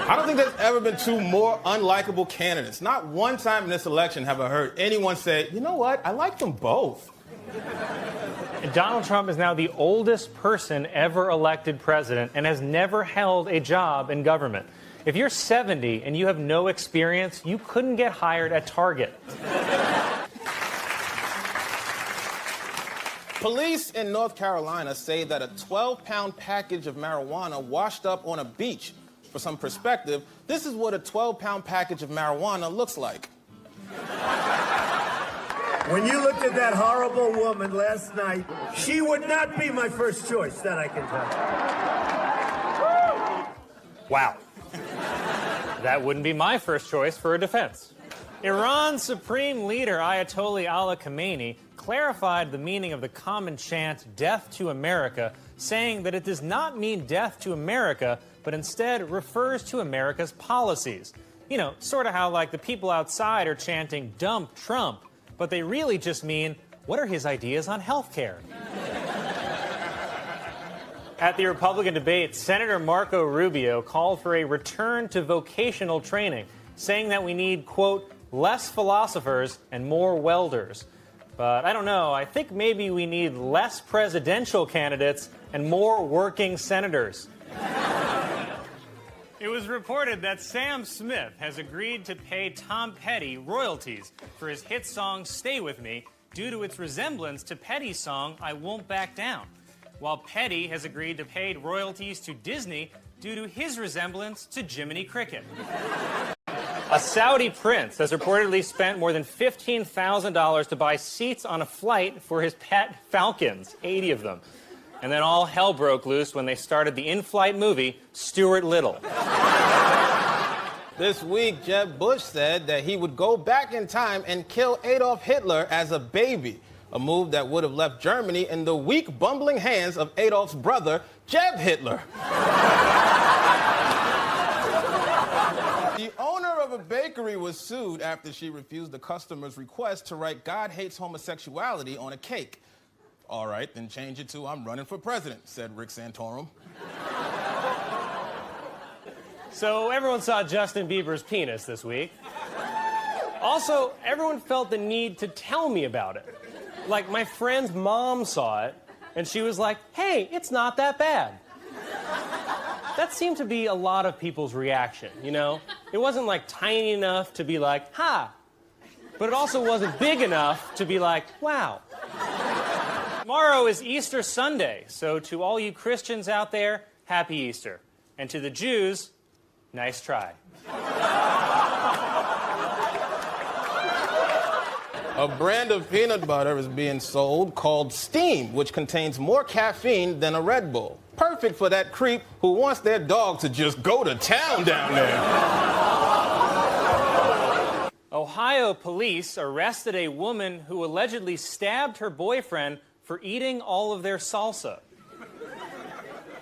I don't think there's ever been two more unlikable candidates. Not one time in this election have I heard anyone say, you know what, I like them both. Donald Trump is now the oldest person ever elected president and has never held a job in government. If you're 70 and you have no experience, you couldn't get hired at Target. Police in North Carolina say that a 12-pound package of marijuana washed up on a beach. For some perspective, this is what a 12-pound package of marijuana looks like. When you looked at that horrible woman last night, she would not be my first choice, that I can tell you. Wow. That wouldn't be my first choice for a defense. Iran's supreme leader, Ayatollah Ali Khamenei, clarified the meaning of the common chant, "Death to America," saying that it does not mean death to America, but instead refers to America's policies. You know, sort of how, like, the people outside are chanting, "Dump Trump," but they really just mean, what are his ideas on health care? At the Republican debate, Senator Marco Rubio called for a return to vocational training, saying that we need, quote, less philosophers and more welders. But I don't know, I think maybe we need less presidential candidates and more working senators. It was reported that Sam Smith has agreed to pay Tom Petty royalties for his hit song Stay With Me due to its resemblance to Petty's song I Won't Back Down, while Petty has agreed to pay royalties to Disney due to his resemblance to Jiminy Cricket. A Saudi prince has reportedly spent more than $15,000 to buy seats on a flight for his pet falcons, 80 of them. And then all hell broke loose when they started the in-flight movie, Stuart Little. This week, Jeb Bush said that he would go back in time and kill Adolf Hitler as a baby, a move that would have left Germany in the weak, bumbling hands of Adolf's brother, Jeb Hitler. The owner of a bakery was sued after she refused the customer's request to write "God hates homosexuality" on a cake. All right, then change it to "I'm running for president," said Rick Santorum. So everyone saw Justin Bieber's penis this week. Also, everyone felt the need to tell me about it. Like, my friend's mom saw it, and she was like, "Hey, it's not that bad." That seemed to be a lot of people's reaction, you know? It wasn't, like, tiny enough to be like, "Ha!" But it also wasn't big enough to be like, "Wow." Tomorrow is Easter Sunday, so to all you Christians out there, happy Easter. And to the Jews, nice try. A brand of peanut butter is being sold called Steam, which contains more caffeine than a Red Bull. Perfect for that creep who wants their dog to just go to town down there. Ohio police arrested a woman who allegedly stabbed her boyfriend for eating all of their salsa.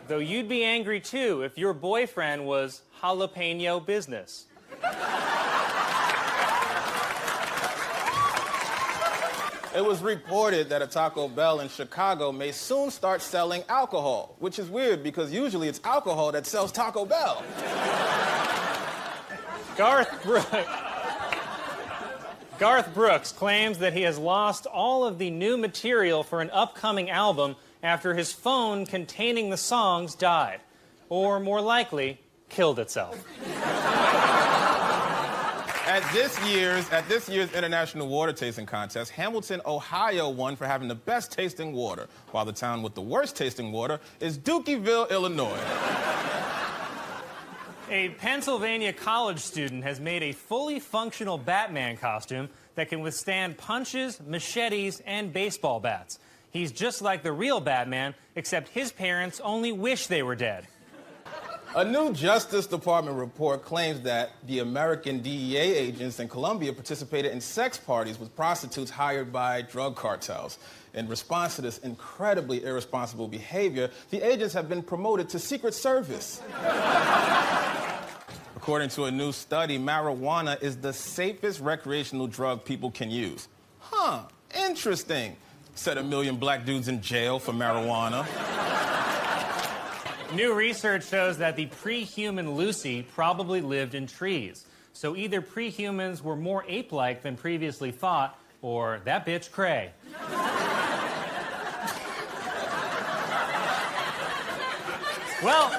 Though you'd be angry too if your boyfriend was jalapeno business. It was reported that a Taco Bell in Chicago may soon start selling alcohol, which is weird because usually it's alcohol that sells Taco Bell. Garth Brooks claims that he has lost all of the new material for an upcoming album after his phone containing the songs died, or more likely, killed itself. At this year's International Water Tasting Contest, Hamilton, Ohio won for having the best tasting water, while the town with the worst tasting water is Dookieville, Illinois. A Pennsylvania college student has made a fully functional Batman costume that can withstand punches, machetes, and baseball bats. He's just like the real Batman, except his parents only wish they were dead. A new Justice Department report claims that the American DEA agents in Colombia participated in sex parties with prostitutes hired by drug cartels. In response to this incredibly irresponsible behavior, the agents have been promoted to Secret Service. According to a new study, marijuana is the safest recreational drug people can use. Huh, interesting, said a million black dudes in jail for marijuana. New research shows that the pre-human Lucy probably lived in trees. So either pre-humans were more ape-like than previously thought, or that bitch cray. Well,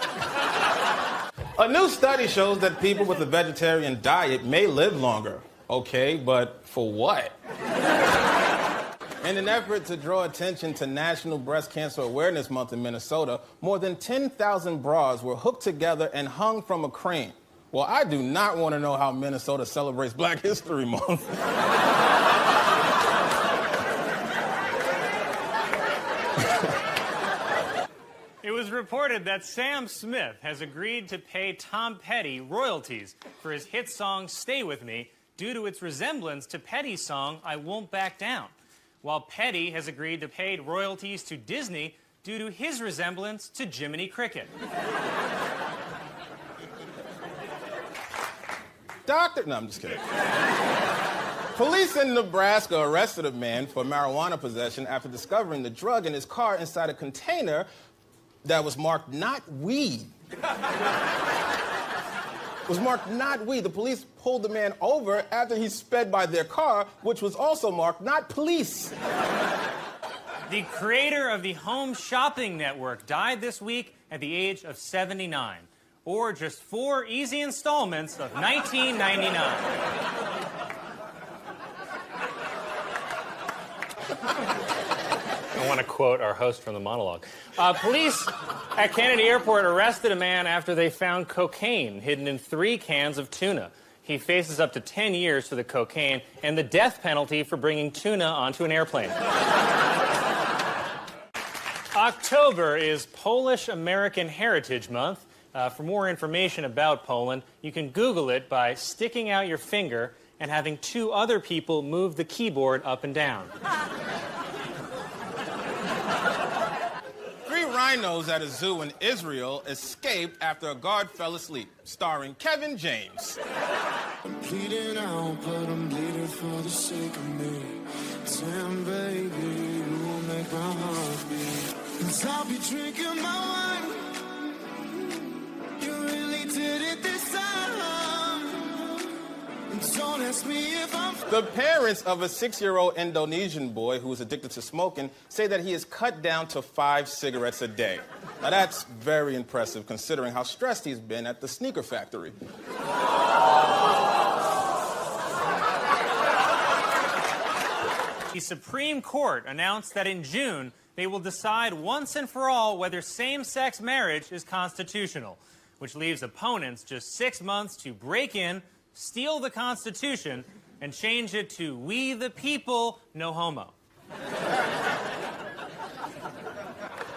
a new study shows that people with a vegetarian diet may live longer. Okay, but for what? In an effort to draw attention to National Breast Cancer Awareness Month in Minnesota, more than 10,000 bras were hooked together and hung from a crane. Well, I do not want to know how Minnesota celebrates Black History Month. It was reported that Sam Smith has agreed to pay Tom Petty royalties for his hit song Stay With Me due to its resemblance to Petty's song I Won't Back Down, while Petty has agreed to pay royalties to Disney due to his resemblance to Jiminy Cricket. No, I'm just kidding. Police in Nebraska arrested a man for marijuana possession after discovering the drug in his car inside a container that was marked not weed. It was marked not weed. The police pulled the man over after he sped by their car, which was also marked not police. The creator of the Home Shopping Network died this week at the age of 79, or just 4 easy installments of $19.99. I want to quote our host from the monologue. Police at Kennedy Airport arrested a man after they found cocaine hidden in 3 cans of tuna. He faces up to 10 years for the cocaine and the death penalty for bringing tuna onto an airplane. October is Polish American Heritage Month. For more information about Poland, you can Google it by sticking out your finger and having 2 other people move the keyboard up and down. 3 rhinos at a zoo in Israel escaped after a guard fell asleep, starring Kevin James. I'm bleeding out, but I'm bleeding for the sake of me. Damn, baby, you will make my heart beat. 'Cause I'll be drinking my wine. You really did it this time. Don't ask me if I'm... The parents of a 6-year-old Indonesian boy who is addicted to smoking say that he is cut down to 5 cigarettes a day. Now that's very impressive considering how stressed he's been at the sneaker factory. The Supreme Court announced that in June, they will decide once and for all whether same-sex marriage is constitutional, which leaves opponents just 6 months to break in, steal the Constitution, and change it to "We the people, no homo."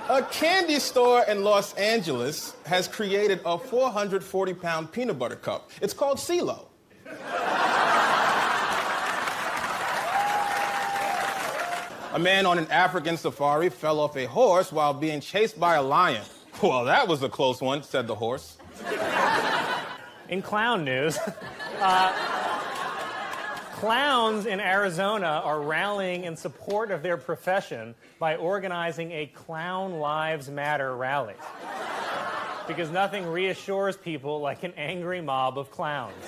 A candy store in Los Angeles has created a 440-pound peanut butter cup. It's called CeeLo. A man on an African safari fell off a horse while being chased by a lion. Well, that was a close one, said the horse. In clown news, clowns in Arizona are rallying in support of their profession by organizing a Clown Lives Matter rally. Because nothing reassures people like an angry mob of clowns.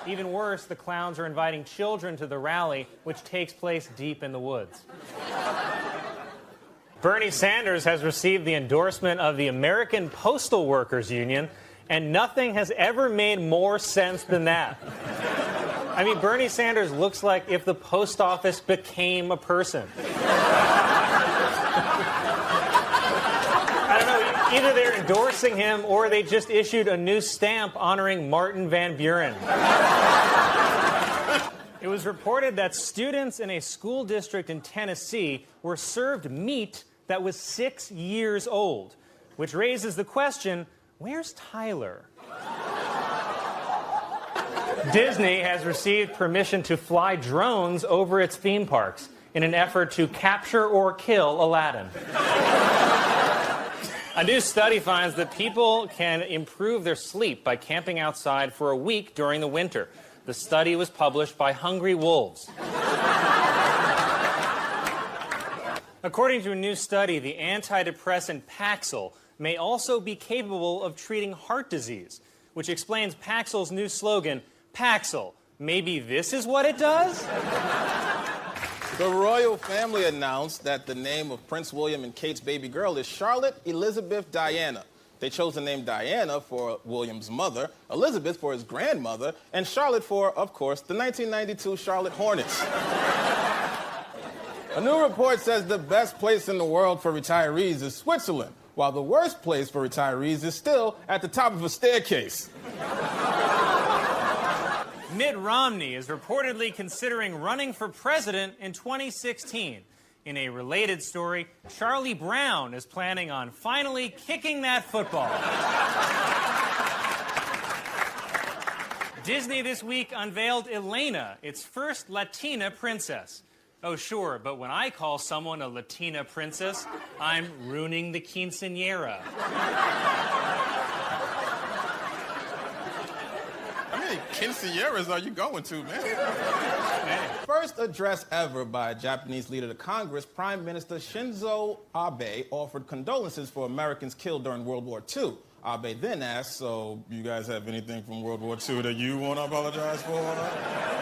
Even worse, the clowns are inviting children to the rally, which takes place deep in the woods. Bernie Sanders has received the endorsement of the American Postal Workers Union, and nothing has ever made more sense than that. I mean, Bernie Sanders looks like if the post office became a person. I don't know, either they're endorsing him or they just issued a new stamp honoring Martin Van Buren. It was reported that students in a school district in Tennessee were served meat that was 6 years old, which raises the question, where's Tyler? Disney has received permission to fly drones over its theme parks in an effort to capture or kill Aladdin. A new study finds that people can improve their sleep by camping outside for a week during the winter. The study was published by Hungry Wolves. According to a new study, the antidepressant Paxil may also be capable of treating heart disease, which explains Paxil's new slogan, Paxil, maybe this is what it does? The royal family announced that the name of Prince William and Kate's baby girl is Charlotte Elizabeth Diana. They chose the name Diana for William's mother, Elizabeth for his grandmother, and Charlotte for, of course, the 1992 Charlotte Hornets. A new report says the best place in the world for retirees is Switzerland, while the worst place for retirees is still at the top of a staircase. Mitt Romney is reportedly considering running for president in 2016. In a related story, Charlie Brown is planning on finally kicking that football. Disney this week unveiled Elena, its first Latina princess. Oh, sure, but when I call someone a Latina princess, I'm ruining the quinceañera. How many quinceañeras are you going to, man? First address ever by a Japanese leader to Congress, Prime Minister Shinzo Abe offered condolences for Americans killed during World War II. Abe then asked, so you guys have anything from World War II that you want to apologize for?